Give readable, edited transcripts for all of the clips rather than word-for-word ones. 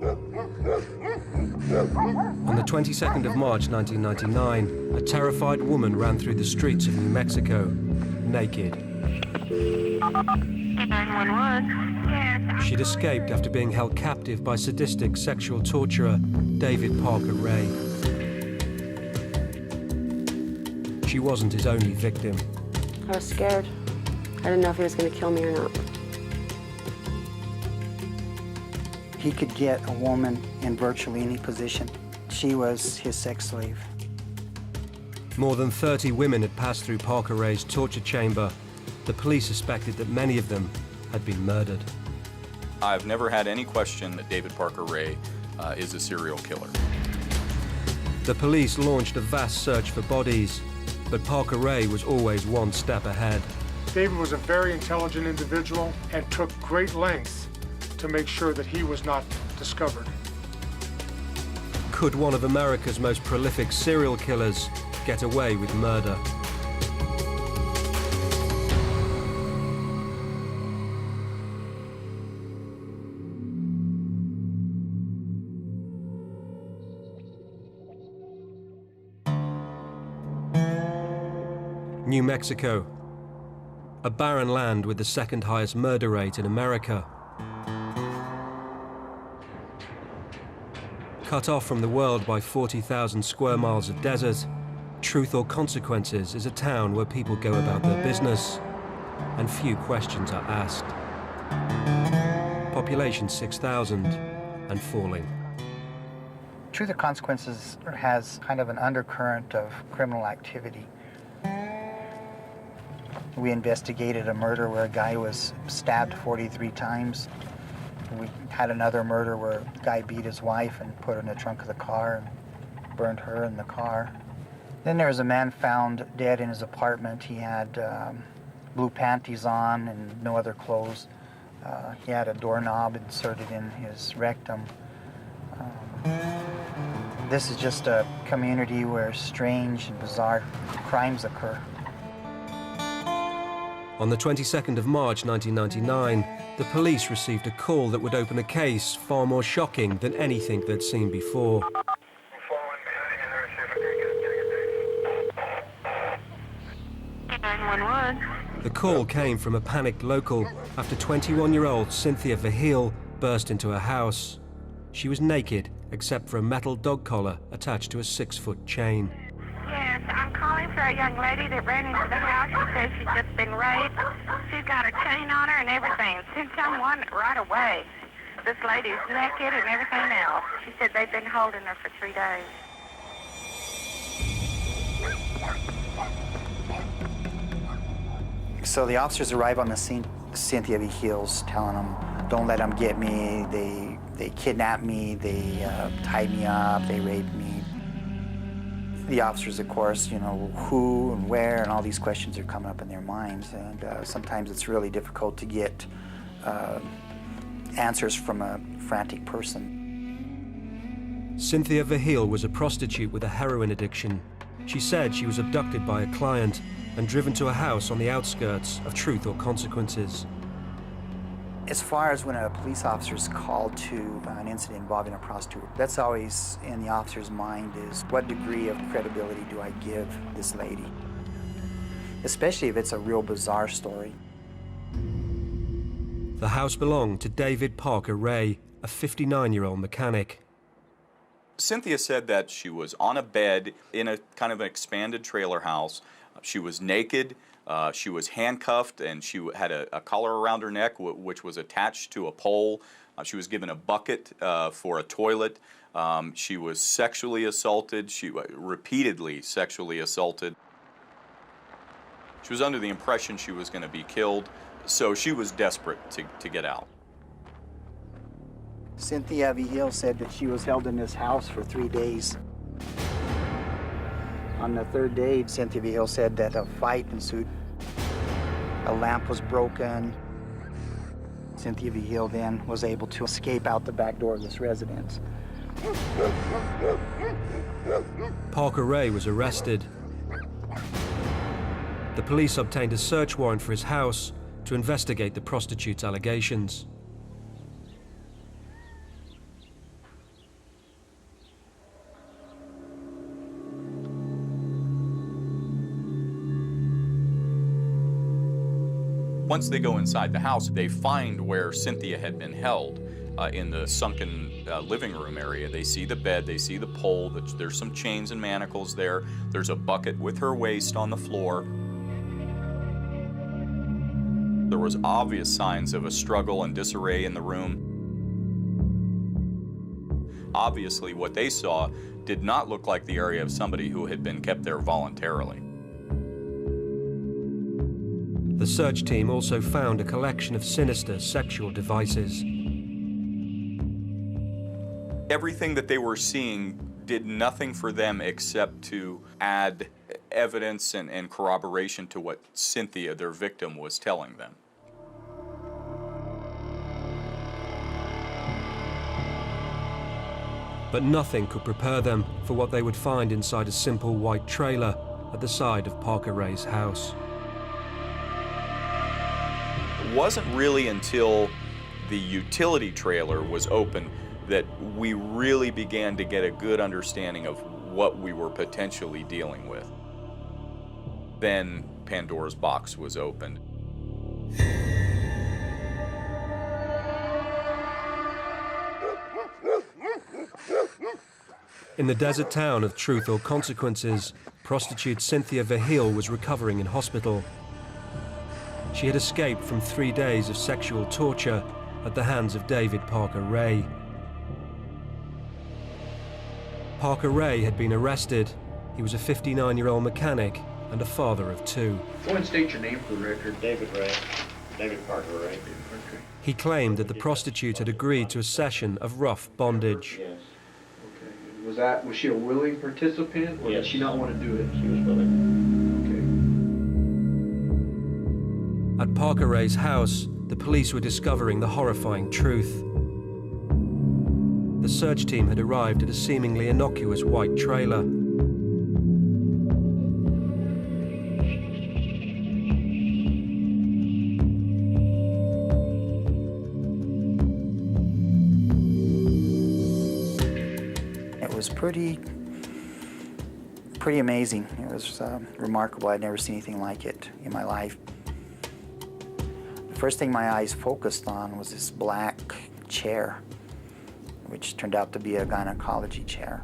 On the 22nd of March 1999, a terrified woman ran through the streets of New Mexico, naked. 911. She'd escaped after being held captive by sadistic sexual torturer David Parker Ray. She wasn't his only victim. I was scared. I didn't know if he was going to kill me or not. He could get a woman in virtually any position. She was his sex slave. More than 30 women had passed through Parker Ray's torture chamber. The police suspected that many of them had been murdered. I've never had any question that David Parker Ray is a serial killer. The police launched a vast search for bodies, but Parker Ray was always one step ahead. David was a very intelligent individual and took great lengths to make sure that he was not discovered. Could one of America's most prolific serial killers get away with murder? New Mexico, a barren land with the second highest murder rate in America. Cut off from the world by 40,000 square miles of desert, Truth or Consequences is a town where people go about their business and few questions are asked. Population 6,000 and falling. Truth or Consequences has kind of an undercurrent of criminal activity. We investigated a murder where a guy was stabbed 43 times. We had another murder where a guy beat his wife and put her in the trunk of the car and burned her in the car. Then there was a man found dead in his apartment. He had blue panties on and no other clothes. He had a doorknob inserted in his rectum. This is just a community where strange and bizarre crimes occur. On the 22nd of March 1999, the police received a call that would open a case far more shocking than anything they'd seen before. The call came from a panicked local after 21-year-old Cynthia Verheul burst into her house. She was naked except for a metal dog collar attached to a 6-foot chain. Yes, I'm calling for a young lady that ran into the house. She says she's just been raped. She's got a chain on her and everything. Send someone right away. This lady's naked and everything else. She said they've been holding her for 3 days. So the officers arrive on the scene. Cynthia Verheul's telling them, "Don't let them get me. They kidnapped me. They tied me up. They raped me." The officers, of course, you know, who and where and all these questions are coming up in their minds. And sometimes it's really difficult to get answers from a frantic person. Cynthia Verheul was a prostitute with a heroin addiction. She said she was abducted by a client and driven to a house on the outskirts of Truth or Consequences. As far as when a police officer is called to an incident involving a prostitute, that's always in the officer's mind is, what degree of credibility do I give this lady? Especially if it's a real bizarre story. The house belonged to David Parker Ray, a 59-year-old mechanic. Cynthia said that she was on a bed in a kind of an expanded trailer house. She was naked. She was handcuffed, and she had a collar around her neck, which was attached to a pole. She was given a bucket for a toilet. She was sexually assaulted. She repeatedly sexually assaulted. She was under the impression she was going to be killed, so she was desperate to get out. Cynthia Verheul said that she was held in this house for 3 days. On the third day, Cynthia Verheul said that a fight ensued. A lamp was broken. Cynthia Verheul then was able to escape out the back door of this residence. Parker Ray was arrested. The police obtained a search warrant for his house to investigate the prostitute's allegations. Once they go inside the house, they find where Cynthia had been held in the sunken living room area. They see the bed, they see the pole, there's some chains and manacles there. There's a bucket with her waist on the floor. There was obvious signs of a struggle and disarray in the room. Obviously, what they saw did not look like the area of somebody who had been kept there voluntarily. The search team also found a collection of sinister sexual devices. Everything that they were seeing did nothing for them except to add evidence and corroboration to what Cynthia, their victim, was telling them. But nothing could prepare them for what they would find inside a simple white trailer at the side of Parker Ray's house. It wasn't really until the utility trailer was open that we really began to get a good understanding of what we were potentially dealing with. Then Pandora's box was opened. In the desert town of Truth or Consequences, prostitute Cynthia Verheul was recovering in hospital. She had escaped from 3 days of sexual torture at the hands of David Parker Ray. Parker Ray had been arrested. He was a 59-year-old mechanic and a father of 2. Go and state your name for the record. David Ray. David Parker Ray. He claimed that the prostitute had agreed to a session of rough bondage. Yes. Okay. Was she a willing participant, or Yes. did she not want to do it? She was willing. Okay. At Parker Ray's house, the police were discovering the horrifying truth. The search team had arrived at a seemingly innocuous white trailer. It was pretty amazing. It was remarkable. I'd never seen anything like it in my life. The first thing my eyes focused on was this black chair, which turned out to be a gynecology chair,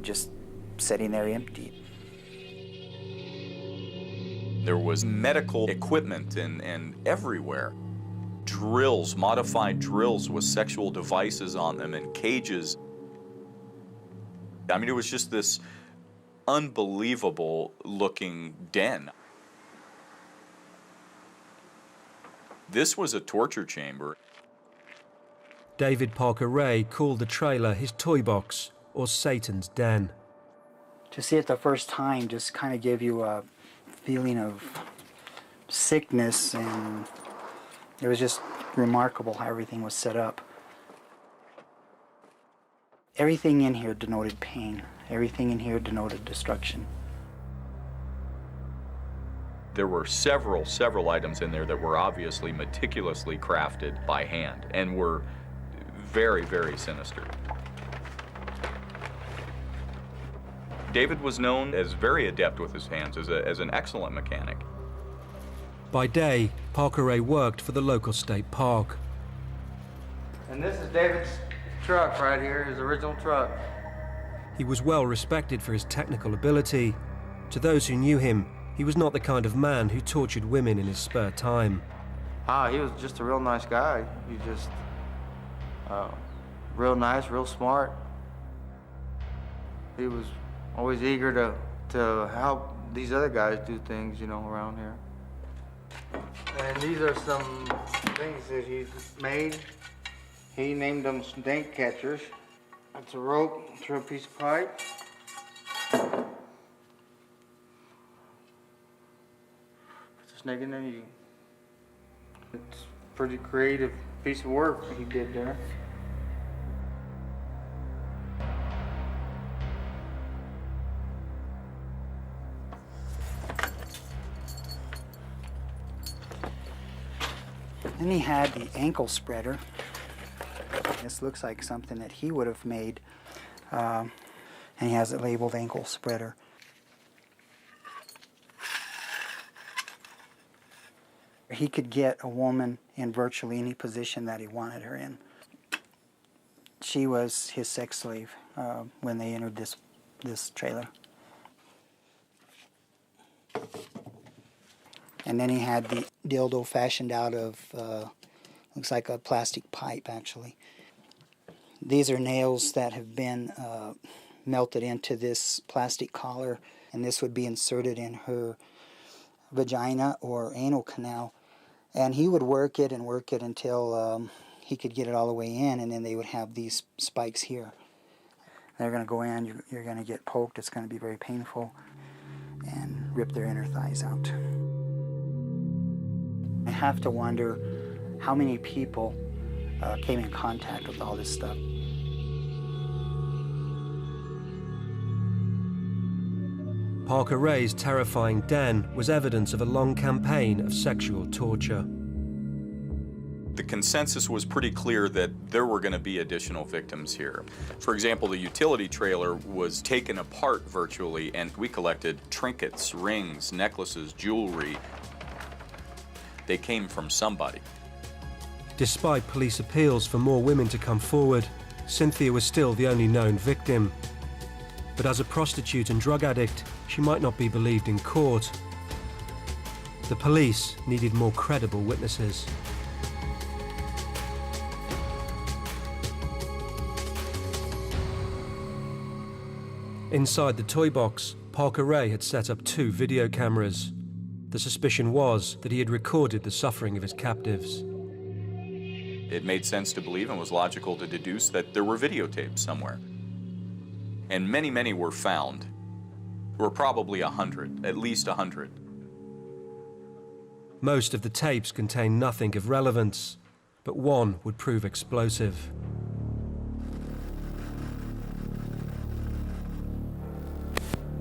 just sitting there empty. There was medical equipment and everywhere. Drills, modified drills with sexual devices on them and cages. I mean, it was just this unbelievable looking den. This was a torture chamber. David Parker Ray called the trailer his toy box, or Satan's den. To see it the first time just kind of gave you a feeling of sickness, and it was just remarkable how everything was set up. Everything in here denoted pain. Everything in here denoted destruction. There were several items in there that were obviously meticulously crafted by hand and were very, very sinister. David was known as very adept with his hands, as an excellent mechanic. By day, Parker Ray worked for the local state park. And this is David's truck right here, his original truck. He was well respected for his technical ability. To those who knew him, he was not the kind of man who tortured women in his spare time. He was just a real nice guy. He just, real nice, real smart. He was always eager to help these other guys do things, you know, around here. And these are some things that he's made. He named them snake catchers. That's a rope through a piece of pipe. Put the snake in there. It's a pretty creative piece of work he did there. Then he had the ankle spreader. This looks like something that he would have made, and he has it labeled ankle spreader. He could get a woman in virtually any position that he wanted her in. She was his sex slave when they entered this trailer. And then he had the dildo fashioned out of, looks like a plastic pipe, actually. These are nails that have been melted into this plastic collar, and this would be inserted in her vagina or anal canal. And he would work it until he could get it all the way in, and then they would have these spikes here. They're going to go in, you're going to get poked, it's going to be very painful, and rip their inner thighs out. I have to wonder how many people came in contact with all this stuff. Parker Ray's terrifying den was evidence of a long campaign of sexual torture. The consensus was pretty clear that there were going to be additional victims here. For example, the utility trailer was taken apart virtually, and we collected trinkets, rings, necklaces, jewelry. They came from somebody. Despite police appeals for more women to come forward, Cynthia was still the only known victim. But as a prostitute and drug addict, she might not be believed in court. The police needed more credible witnesses. Inside the toy box, Parker Ray had set up 2 video cameras. The suspicion was that he had recorded the suffering of his captives. It made sense to believe and was logical to deduce that there were videotapes somewhere. And many, many were found. There were probably 100, at least 100. Most of the tapes contained nothing of relevance, but one would prove explosive.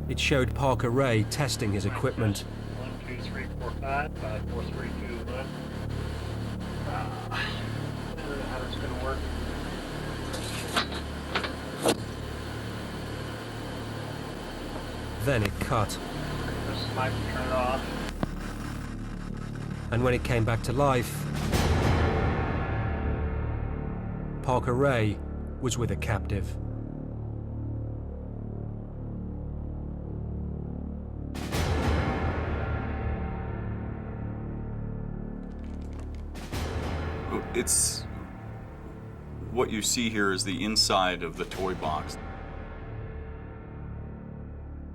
It showed Parker Ray testing his equipment. 1, 2, 3, 4, 5, 5, 4, 3, 2, 1. I don't know how it's going to work. Then it cut. This might turn it off. And when it came back to life, Parker Ray was with a captive. It's what you see here is the inside of the toy box.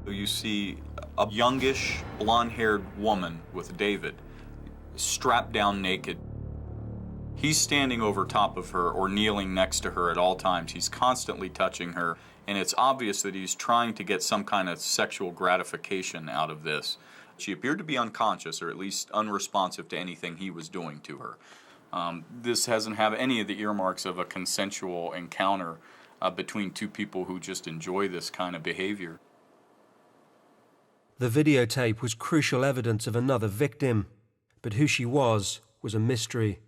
You see a youngish, blonde-haired woman with David, strapped down naked. He's standing over top of her or kneeling next to her at all times. He's constantly touching her, and it's obvious that he's trying to get some kind of sexual gratification out of this. She appeared to be unconscious, or at least unresponsive to anything he was doing to her. This doesn't have any of the earmarks of a consensual encounter between 2 people who just enjoy this kind of behavior. The videotape was crucial evidence of another victim, but who she was a mystery.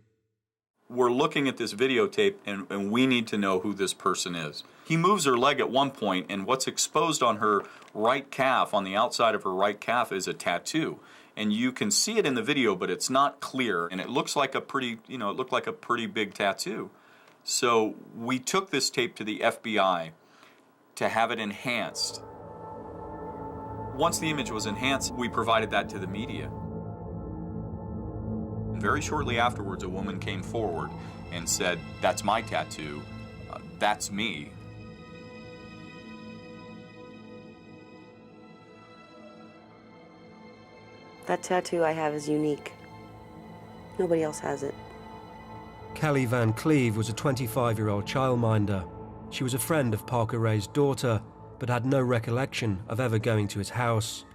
We're looking at this videotape, and we need to know who this person is. He moves her leg at one point, and what's exposed on her right calf, on the outside of her right calf, is a tattoo. And you can see it in the video, but it's not clear, and it looks like a pretty, it looked like a pretty big tattoo. So we took this tape to the FBI to have it enhanced. Once the image was enhanced, we provided that to the media. And very shortly afterwards, a woman came forward and said, "That's my tattoo. That's me." That tattoo I have is unique. Nobody else has it. Kelly Van Cleve was a 25-year-old childminder. She was a friend of Parker Ray's daughter, but had no recollection of ever going to his house,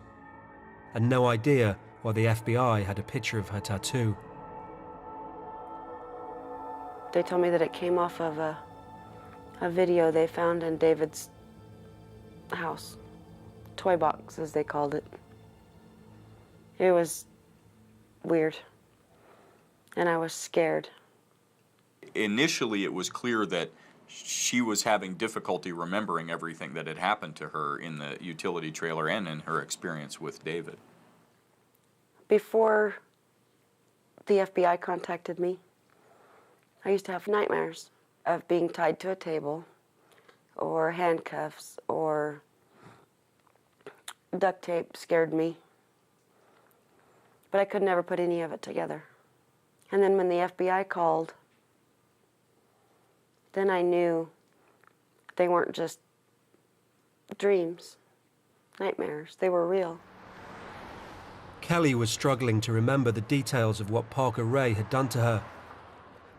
and no idea why the FBI had a picture of her tattoo. They told me that it came off of a video they found in David's house. Toy box, as they called it. It was weird, and I was scared. Initially, it was clear that she was having difficulty remembering everything that had happened to her in the utility trailer and in her experience with David. Before the FBI contacted me. I used to have nightmares of being tied to a table or handcuffs or duct tape scared me. But I could never put any of it together. And then when the FBI called, then I knew they weren't just dreams, nightmares. They were real. Kelly was struggling to remember the details of what Parker Ray had done to her,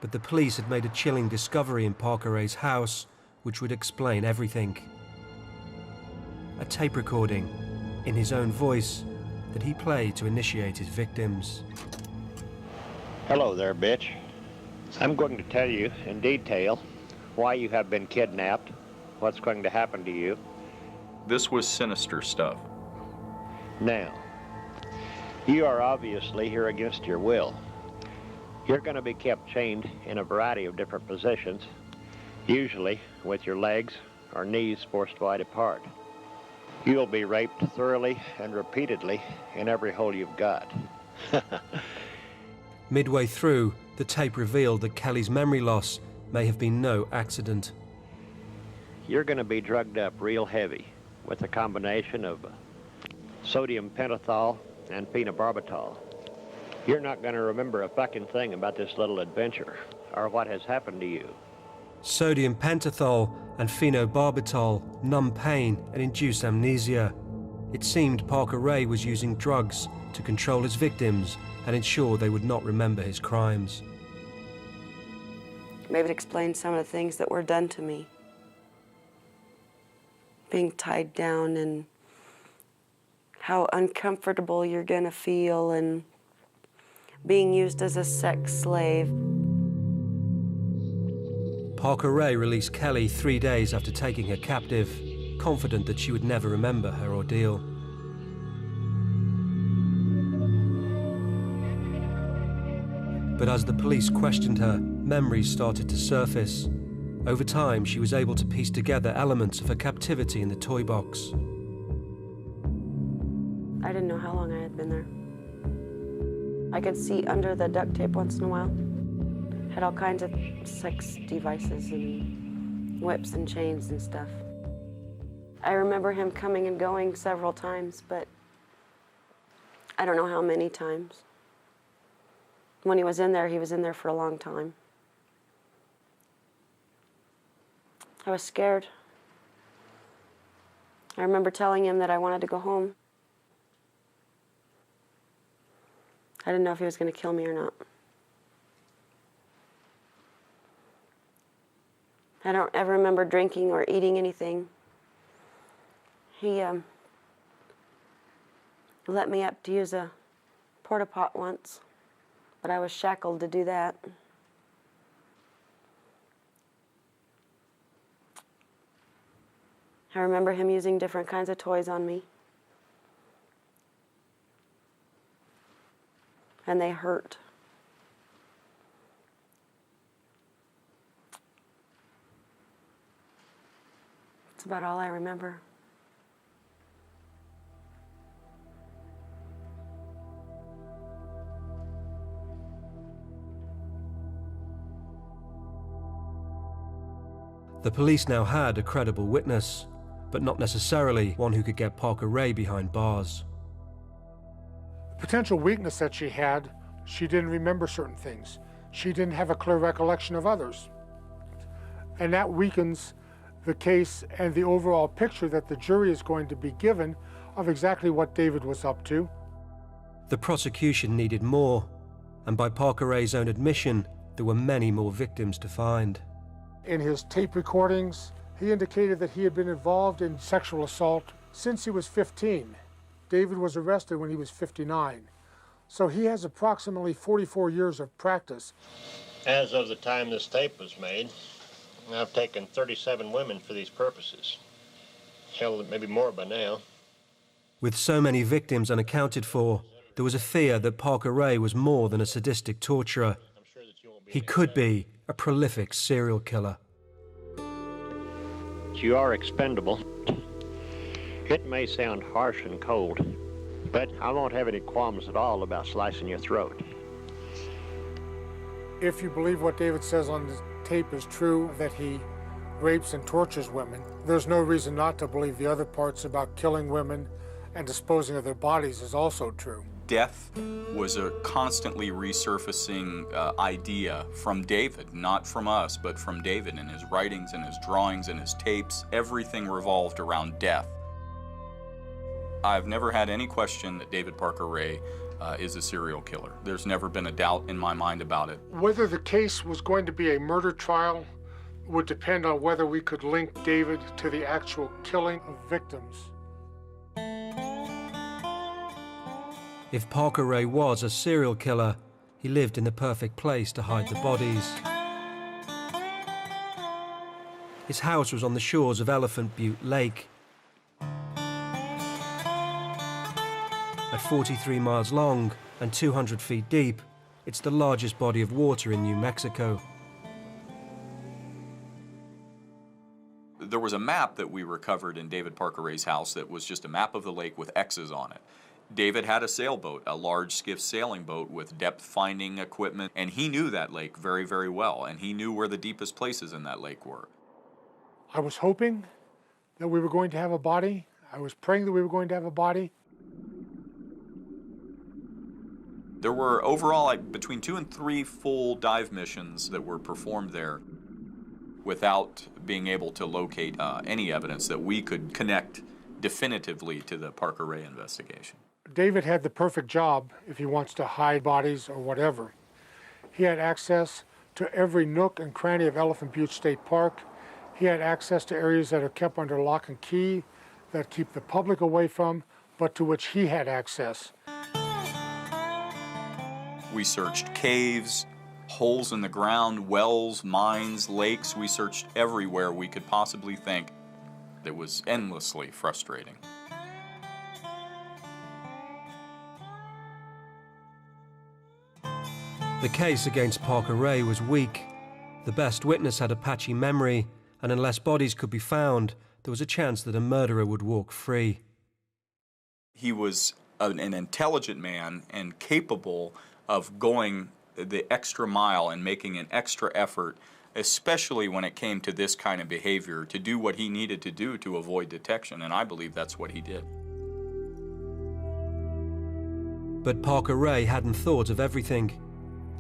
but the police had made a chilling discovery in Parker Ray's house which would explain everything. A tape recording, in his own voice, that he played to initiate his victims. Hello there, bitch. I'm going to tell you in detail why you have been kidnapped, what's going to happen to you. This was sinister stuff. Now, you are obviously here against your will. You're going to be kept chained in a variety of different positions, usually with your legs or knees forced wide apart. You'll be raped thoroughly and repeatedly in every hole you've got. Midway through, the tape revealed that Kelly's memory loss may have been no accident. You're going to be drugged up real heavy with a combination of sodium pentothal and phenobarbital. You're not going to remember a fucking thing about this little adventure or what has happened to you. Sodium pentothal and phenobarbital numb pain and induce amnesia. It seemed Parker Ray was using drugs to control his victims and ensure they would not remember his crimes. Maybe it explained some of the things that were done to me. Being tied down and how uncomfortable you're gonna feel and being used as a sex slave. Parker Ray released Kelly 3 days after taking her captive, confident that she would never remember her ordeal. But as the police questioned her, memories started to surface. Over time, she was able to piece together elements of her captivity in the toy box. I didn't know how long I had been there. I could see under the duct tape once in a while. Had all kinds of sex devices and whips and chains and stuff. I remember him coming and going several times, but I don't know how many times. When he was in there for a long time. I was scared. I remember telling him that I wanted to go home. I didn't know if he was going to kill me or not. I don't ever remember drinking or eating anything. He let me up to use a porta pot once, but I was shackled to do that. I remember him using different kinds of toys on me. And they hurt. That's about all I remember. The police now had a credible witness, but not necessarily one who could get Parker Ray behind bars. Potential weakness that she didn't remember certain things. She didn't have a clear recollection of others. And that weakens the case and the overall picture that the jury is going to be given of exactly what David was up to. The prosecution needed more, and by Parker Ray's own admission, there were many more victims to find. In his tape recordings, he indicated that he had been involved in sexual assault since he was 15. David was arrested when he was 59. So he has approximately 44 years of practice. As of the time this tape was made, I've taken 37 women for these purposes. Hell, maybe more by now. With so many victims unaccounted for, there was a fear that Parker Ray was more than a sadistic torturer. He could be a prolific serial killer. You are expendable. It may sound harsh and cold, but I won't have any qualms at all about slicing your throat. If you believe what David says on the tape is true, that he rapes and tortures women, there's no reason not to believe the other parts about killing women and disposing of their bodies is also true. Death was a constantly resurfacing idea from David, not from us, but from David in his writings and his drawings and his tapes. Everything revolved around death. I've never had any question that David Parker Ray is a serial killer. There's never been a doubt in my mind about it. Whether the case was going to be a murder trial would depend on whether we could link David to the actual killing of victims. If Parker Ray was a serial killer, he lived in the perfect place to hide the bodies. His house was on the shores of Elephant Butte Lake. At 43 miles long and 200 feet deep, it's the largest body of water in New Mexico. There was a map that we recovered in David Parker Ray's house that was just a map of the lake with X's on it. David had a sailboat, a large skiff sailing boat with depth-finding equipment, and he knew that lake very, very well, and he knew where the deepest places in that lake were. I was hoping that we were going to have a body. I was praying that we were going to have a body. There were overall between 2 and 3 full dive missions that were performed there without being able to locate any evidence that we could connect definitively to the Parker Ray investigation. David had the perfect job if he wants to hide bodies or whatever. He had access to every nook and cranny of Elephant Butte State Park. He had access to areas that are kept under lock and key, that keep the public away from, but to which he had access. We searched caves, holes in the ground, wells, mines, lakes. We searched everywhere we could possibly think. It was endlessly frustrating. The case against Parker Ray was weak. The best witness had a patchy memory, and unless bodies could be found, there was a chance that a murderer would walk free. He was an intelligent man and capable of going the extra mile and making an extra effort, especially when it came to this kind of behavior, to do what he needed to do to avoid detection, and I believe that's what he did. But Parker Ray hadn't thought of everything.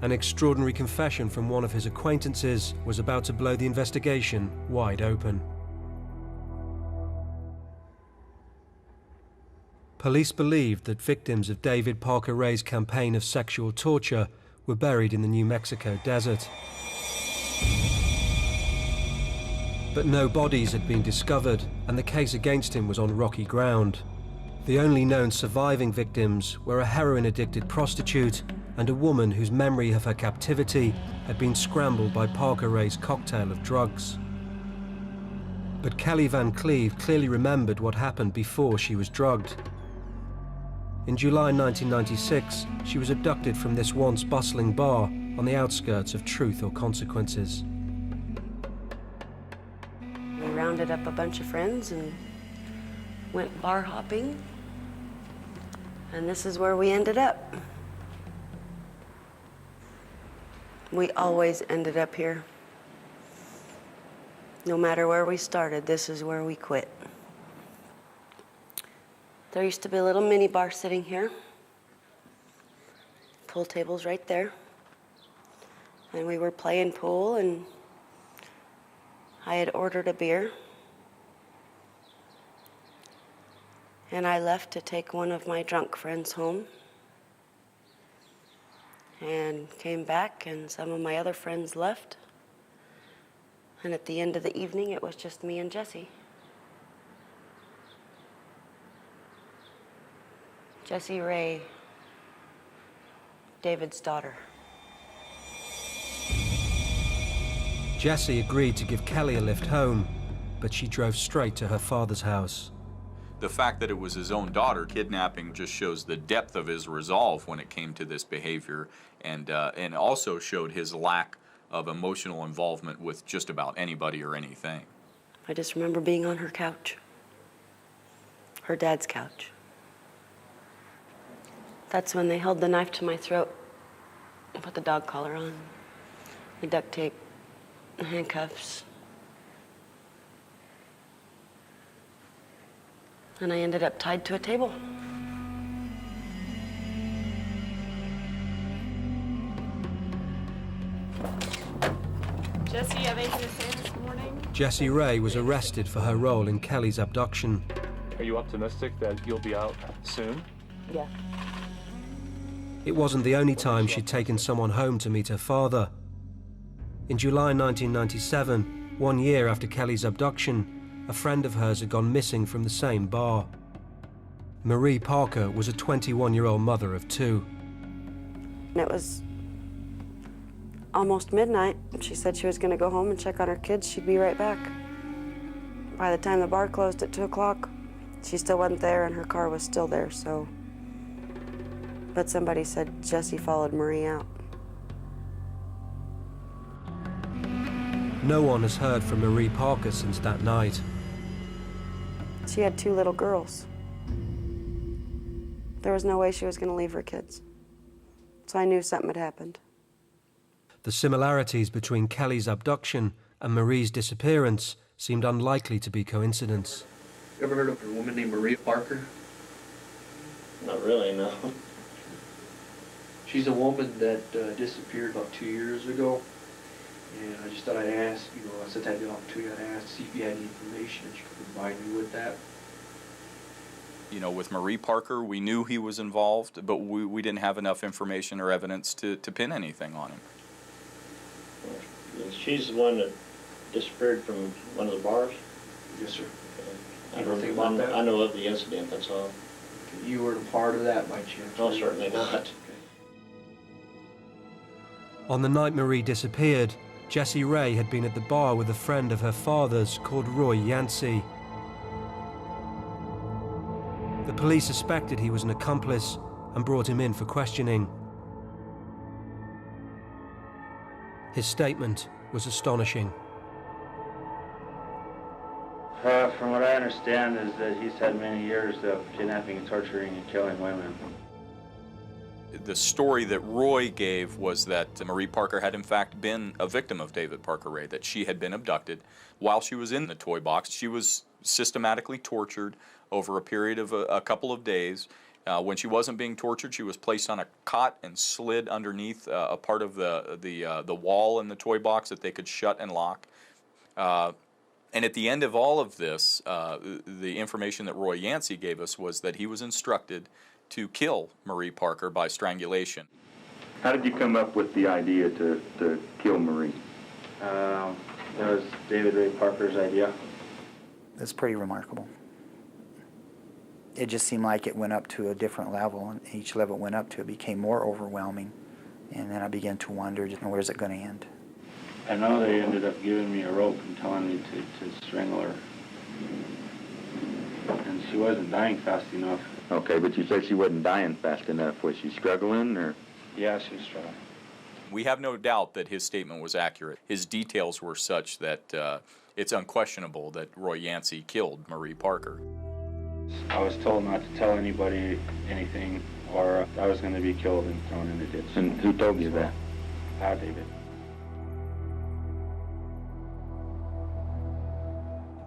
An extraordinary confession from one of his acquaintances was about to blow the investigation wide open. Police believed that victims of David Parker Ray's campaign of sexual torture were buried in the New Mexico desert. But no bodies had been discovered, and the case against him was on rocky ground. The only known surviving victims were a heroin-addicted prostitute and a woman whose memory of her captivity had been scrambled by Parker Ray's cocktail of drugs. But Kelly Van Cleve clearly remembered what happened before she was drugged. In July 1996, she was abducted from this once bustling bar on the outskirts of Truth or Consequences. We rounded up a bunch of friends and went bar hopping, and this is where we ended up. We always ended up here. No matter where we started, this is where we quit. There used to be a little mini bar sitting here. Pool tables right there. And we were playing pool, and I had ordered a beer. And I left to take one of my drunk friends home. And came back, and some of my other friends left. And at the end of the evening, it was just me and Jessie. Jessie Ray, David's daughter. Jessie agreed to give Kelly a lift home, but she drove straight to her father's house. The fact that it was his own daughter kidnapping just shows the depth of his resolve when it came to this behavior, and also showed his lack of emotional involvement with just about anybody or anything. I just remember being on her couch, her dad's couch. That's when they held the knife to my throat and put the dog collar on. We duct tape, handcuffs. And I ended up tied to a table. Jesse, you have anything to say this morning? Jessie Ray was arrested for her role in Kelly's abduction. Are you optimistic that you'll be out soon? Yeah. It wasn't the only time she'd taken someone home to meet her father. In July 1997, 1 year after Kelly's abduction, a friend of hers had gone missing from the same bar. Marie Parker was a 21-year-old mother of two. And it was almost midnight. She said she was going to go home and check on her kids. She'd be right back. By the time the bar closed at 2 o'clock, she still wasn't there and her car was still there, so. But somebody said Jesse followed Marie out. No one has heard from Marie Parker since that night. She had 2 little girls. There was no way she was going to leave her kids. So I knew something had happened. The similarities between Kelly's abduction and Marie's disappearance seemed unlikely to be coincidence. You ever heard of a woman named Marie Parker? Not really, no. She's a woman that disappeared about 2 years ago. And I just thought I'd ask, since I had the opportunity, I'd ask, see if you had any information that you could provide me with that. With Marie Parker, we knew he was involved, but we didn't have enough information or evidence to pin anything on him. She's the one that disappeared from one of the bars? Yes, sir. Okay. You know anything about that? I know of the incident, that's all. You weren't a part of that by chance? No, certainly not. On the night Marie disappeared, Jessie Ray had been at the bar with a friend of her father's called Roy Yancey. The police suspected he was an accomplice and brought him in for questioning. His statement was astonishing. From what I understand is that he's had many years of kidnapping, torturing, and killing women. The story that Roy gave was that Marie Parker had in fact been a victim of David Parker Ray, that she had been abducted while she was in the toy box. She was systematically tortured over a period of a couple of days. When she wasn't being tortured, she was placed on a cot and slid underneath a part of the wall in the toy box that they could shut and lock. And at the end of all of this, the information that Roy Yancey gave us was that he was instructed to kill Marie Parker by strangulation. How did you come up with the idea to kill Marie? That was David Ray Parker's idea. It's pretty remarkable. It just seemed like it went up to a different level, and each level it went up to, it became more overwhelming. And then I began to wonder, where's it going to end? I know they ended up giving me a rope and telling me to strangle her. And she wasn't dying fast enough. Okay, but you said she wasn't dying fast enough. Was she struggling, or? Yeah, she was struggling. We have no doubt that his statement was accurate. His details were such that it's unquestionable that Roy Yancey killed Marie Parker. I was told not to tell anybody anything, or I was going to be killed and thrown in the ditch. And who told you that? David.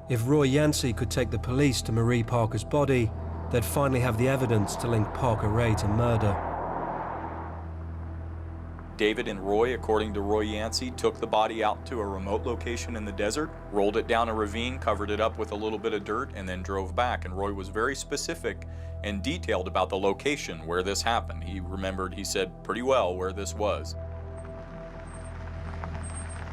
If Roy Yancey could take the police to Marie Parker's body, they'd finally have the evidence to link Parker Ray to murder. David and Roy, according to Roy Yancey, took the body out to a remote location in the desert, rolled it down a ravine, covered it up with a little bit of dirt, and then drove back. And Roy was very specific and detailed about the location where this happened. He remembered, he said pretty well where this was.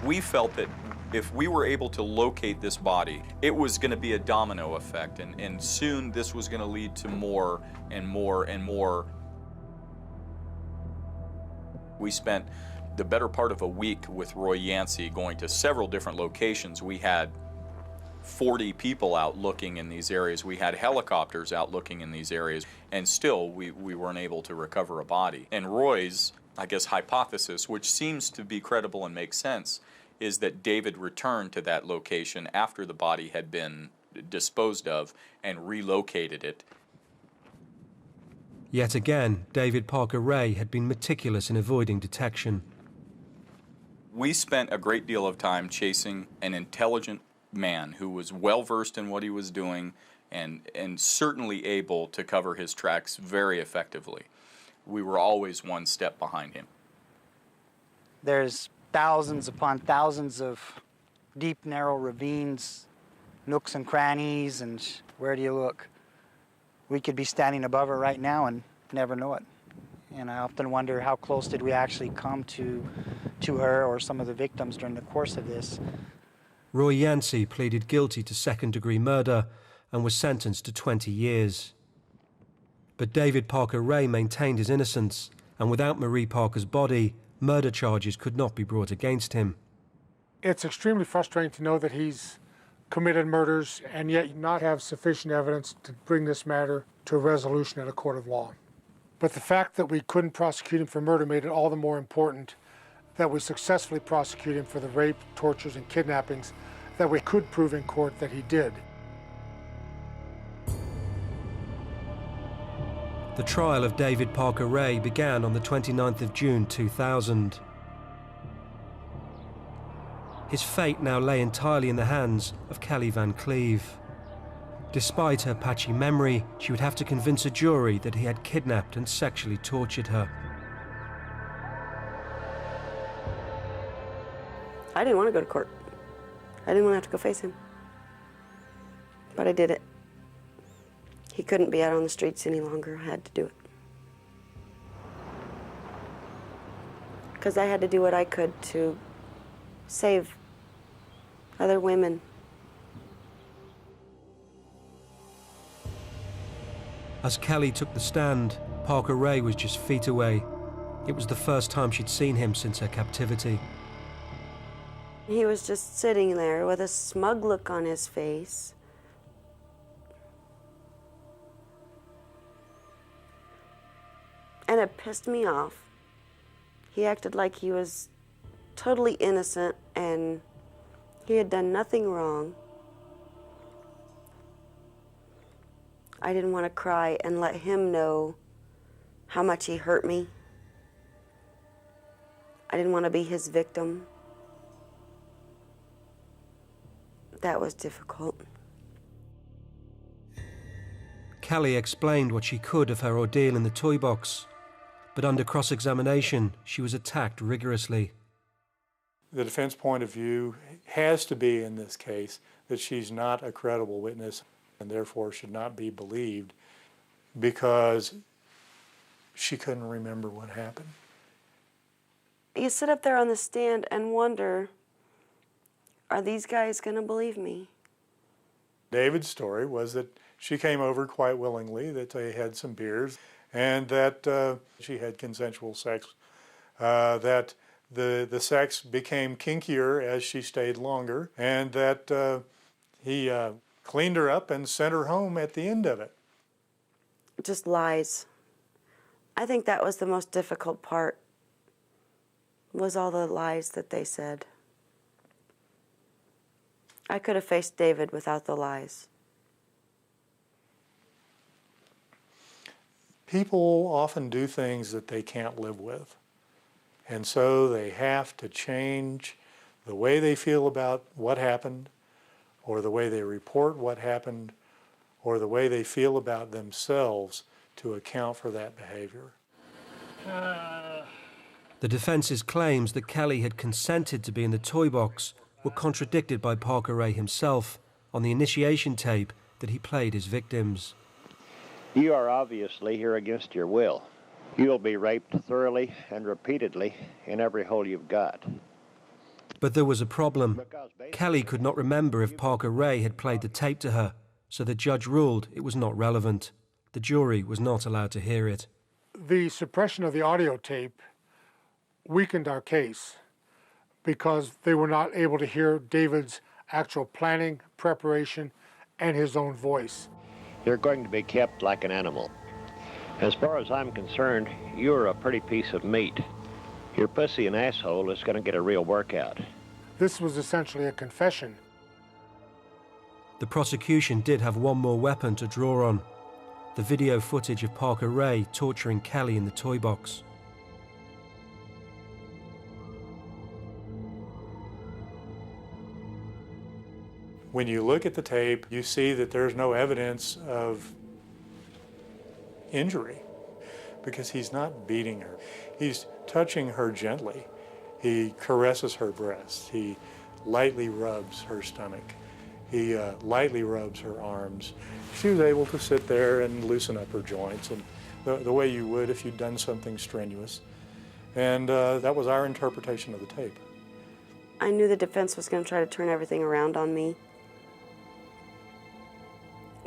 We felt that if we were able to locate this body, it was going to be a domino effect, and soon this was going to lead to more and more and more. We spent the better part of a week with Roy Yancey going to several different locations. We had 40 people out looking in these areas. We had helicopters out looking in these areas, and still we weren't able to recover a body. And Roy's, I guess, hypothesis, which seems to be credible and makes sense, is that David returned to that location after the body had been disposed of and relocated it. Yet again, David Parker Ray had been meticulous in avoiding detection. We spent a great deal of time chasing an intelligent man who was well versed in what he was doing and certainly able to cover his tracks very effectively. We were always one step behind him. There's thousands upon thousands of deep, narrow ravines, nooks and crannies, and where do you look? We could be standing above her right now and never know it. And I often wonder how close did we actually come to her or some of the victims during the course of this. Roy Yancey pleaded guilty to second-degree murder and was sentenced to 20 years. But David Parker Ray maintained his innocence, and without Marie Parker's body, murder charges could not be brought against him. It's extremely frustrating to know that he's committed murders and yet not have sufficient evidence to bring this matter to a resolution at a court of law. But the fact that we couldn't prosecute him for murder made it all the more important that we successfully prosecute him for the rape, tortures, and kidnappings that we could prove in court that he did. The trial of David Parker Ray began on the 29th of June 2000. His fate now lay entirely in the hands of Kelly Van Cleve. Despite her patchy memory, she would have to convince a jury that he had kidnapped and sexually tortured her. I didn't want to go to court. I didn't want to have to go face him. But I did it. He couldn't be out on the streets any longer. I had to do it. Because I had to do what I could to save other women. As Kelly took the stand, Parker Ray was just feet away. It was the first time she'd seen him since her captivity. He was just sitting there with a smug look on his face. And it pissed me off. He acted like he was totally innocent and he had done nothing wrong. I didn't want to cry and let him know how much he hurt me. I didn't want to be his victim. That was difficult. Kelly explained what she could of her ordeal in the toy box, but under cross-examination, she was attacked rigorously. The defense point of view has to be, in this case, that she's not a credible witness and therefore should not be believed because she couldn't remember what happened. You sit up there on the stand and wonder, are these guys going to believe me? David's story was that she came over quite willingly, that they had some beers, and that she had consensual sex, that the sex became kinkier as she stayed longer, and that he cleaned her up and sent her home at the end of it. Just lies. I think that was the most difficult part, was all the lies that they said. I could have faced David without the lies. People often do things that they can't live with. And so they have to change the way they feel about what happened, or the way they report what happened, or the way they feel about themselves to account for that behavior. The defense's claims that Kelly had consented to be in the toy box were contradicted by Parker Ray himself on the initiation tape that he played his victims. You are obviously here against your will. You'll be raped thoroughly and repeatedly in every hole you've got. But there was a problem. Kelly could not remember if Parker Ray had played the tape to her, so the judge ruled it was not relevant. The jury was not allowed to hear it. The suppression of the audio tape weakened our case because they were not able to hear David's actual planning, preparation, and his own voice. You're going to be kept like an animal. As far as I'm concerned, you're a pretty piece of meat. Your pussy and asshole is going to get a real workout. This was essentially a confession. The prosecution did have one more weapon to draw on: the video footage of Parker Ray torturing Kelly in the toy box. When you look at the tape, you see that there's no evidence of injury because he's not beating her. He's touching her gently. He caresses her breasts. He lightly rubs her stomach. He lightly rubs her arms. She was able to sit there and loosen up her joints and the way you would if you'd done something strenuous. And that was our interpretation of the tape. I knew the defense was going to try to turn everything around on me.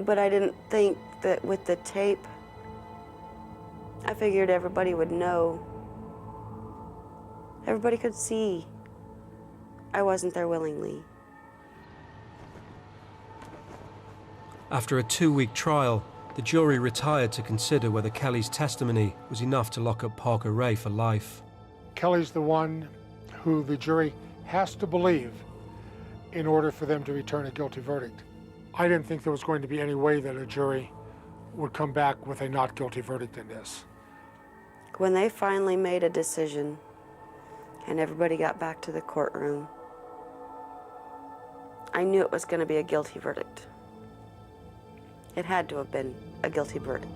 But I didn't think that with the tape, I figured everybody would know. Everybody could see I wasn't there willingly. After a 2-week trial, the jury retired to consider whether Kelly's testimony was enough to lock up Parker Ray for life. Kelly's the one who the jury has to believe in order for them to return a guilty verdict. I didn't think there was going to be any way that a jury would come back with a not guilty verdict in this. When they finally made a decision and everybody got back to the courtroom, I knew it was going to be a guilty verdict. It had to have been a guilty verdict.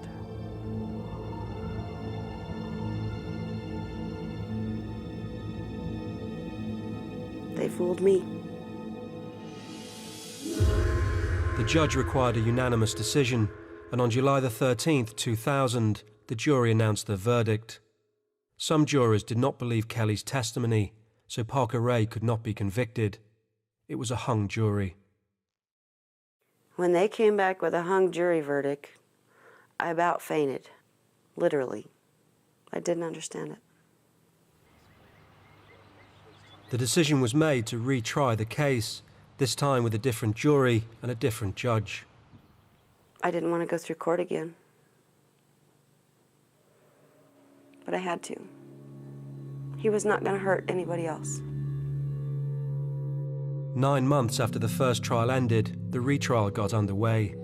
They fooled me. The judge required a unanimous decision, and on July the 13th, 2000, the jury announced their verdict. Some jurors did not believe Kelly's testimony, so Parker Ray could not be convicted. It was a hung jury. When they came back with a hung jury verdict, I about fainted, literally. I didn't understand it. The decision was made to retry the case, this time with a different jury and a different judge. I didn't want to go through court again, but I had to. He was not going to hurt anybody else. 9 months after the first trial ended, the retrial got underway.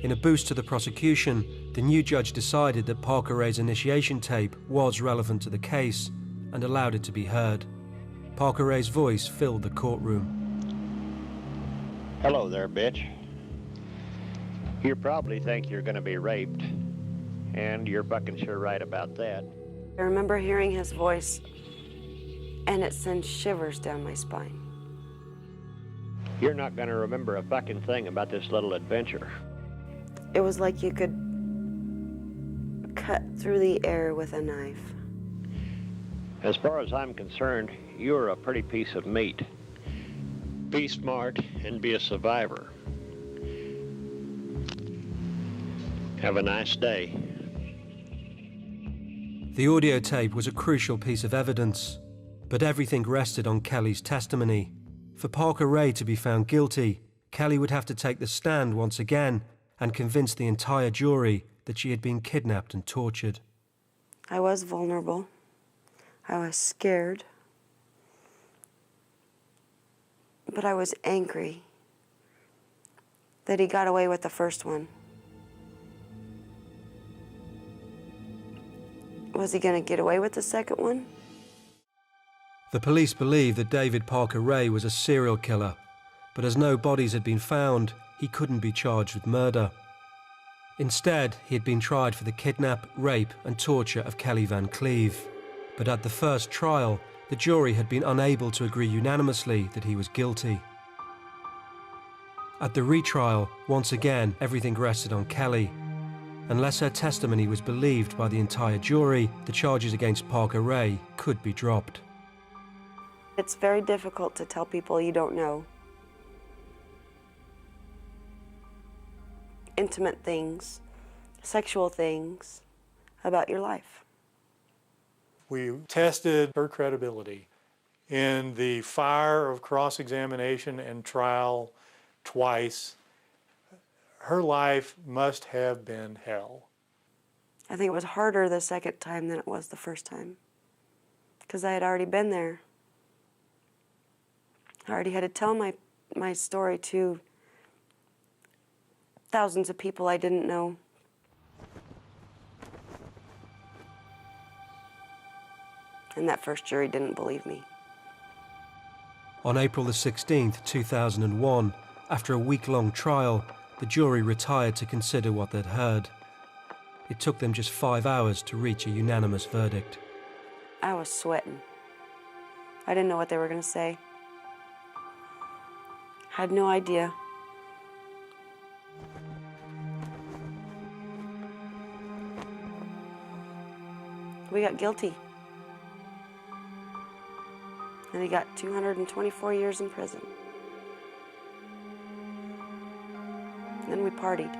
In a boost to the prosecution, the new judge decided that Parker Ray's initiation tape was relevant to the case and allowed it to be heard. Parker Ray's voice filled the courtroom. Hello there, bitch. You probably think you're going to be raped, and you're fucking sure right about that. I remember hearing his voice, and it sent shivers down my spine. You're not going to remember a fucking thing about this little adventure. It was like you could cut through the air with a knife. As far as I'm concerned, you're a pretty piece of meat. Be smart and be a survivor. Have a nice day. The audio tape was a crucial piece of evidence, but everything rested on Kelly's testimony. For Parker Ray to be found guilty, Kelly would have to take the stand once again and convince the entire jury that she had been kidnapped and tortured. I was vulnerable. I was scared. But I was angry that he got away with the first one. Was he going to get away with the second one? The police believed that David Parker Ray was a serial killer, but as no bodies had been found, he couldn't be charged with murder. Instead, he had been tried for the kidnap, rape and torture of Kelly Van Cleve. But at the first trial, the jury had been unable to agree unanimously that he was guilty. At the retrial, once again, everything rested on Kelly. Unless her testimony was believed by the entire jury, the charges against Parker Ray could be dropped. It's very difficult to tell people you don't know intimate things, sexual things about your life. We tested her credibility in the fire of cross-examination and trial twice. Her life must have been hell. I think it was harder the second time than it was the first time, because I had already been there. I already had to tell my story to thousands of people I didn't know. And that first jury didn't believe me. On April the 16th, 2001, after a week-long trial, the jury retired to consider what they'd heard. It took them just 5 hours to reach a unanimous verdict. I was sweating. I didn't know what they were going to say. Had no idea. We got guilty. And he got 224 years in prison. Then we partied.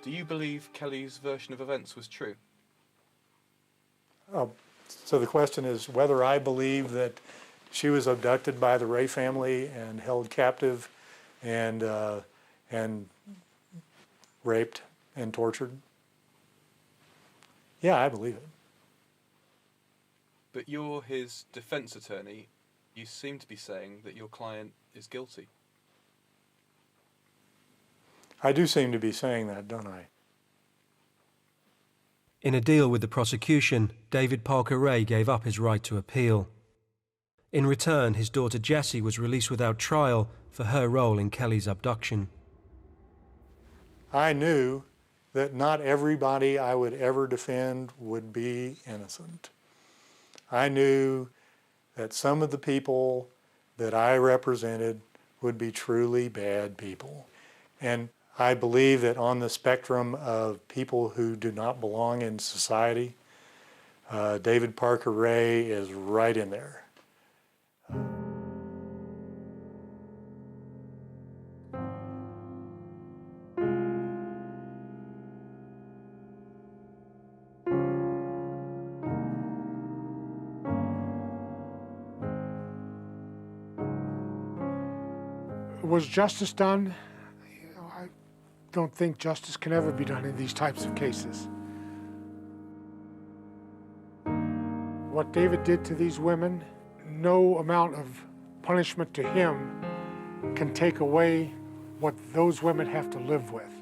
Do you believe Kelly's version of events was true? Oh, so the question is whether I believe that she was abducted by the Ray family and held captive and raped and tortured. Yeah, I believe it. But you're his defense attorney. You seem to be saying that your client is guilty. I do seem to be saying that, don't I? In a deal with the prosecution, David Parker Ray gave up his right to appeal. In return, his daughter Jessie was released without trial for her role in Kelly's abduction. I knew that not everybody I would ever defend would be innocent. I knew that some of the people that I represented would be truly bad people. And I believe that on the spectrum of people who do not belong in society, David Parker Ray is right in there. Was justice done? I don't think justice can ever be done in these types of cases. What David did to these women, no amount of punishment to him can take away what those women have to live with.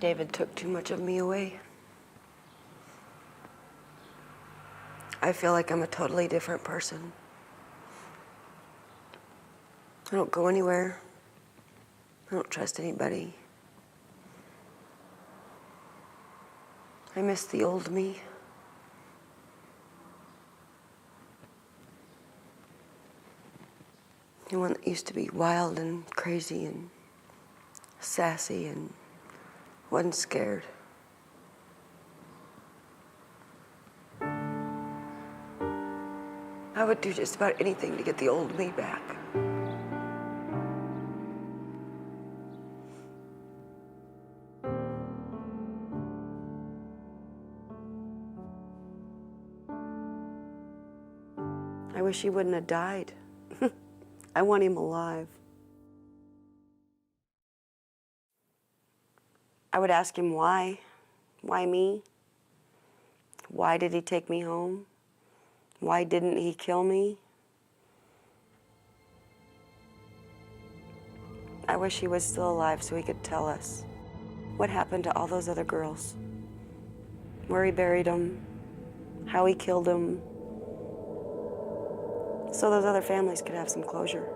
David took too much of me away. I feel like I'm a totally different person. I don't go anywhere. I don't trust anybody. I miss the old me. The one that used to be wild and crazy and sassy and wasn't scared. I would do just about anything to get the old me back. I wish he wouldn't have died. I want him alive. I would ask him why. Why me? Why did he take me home? Why didn't he kill me? I wish he was still alive so he could tell us what happened to all those other girls, where he buried them, how he killed them, so those other families could have some closure.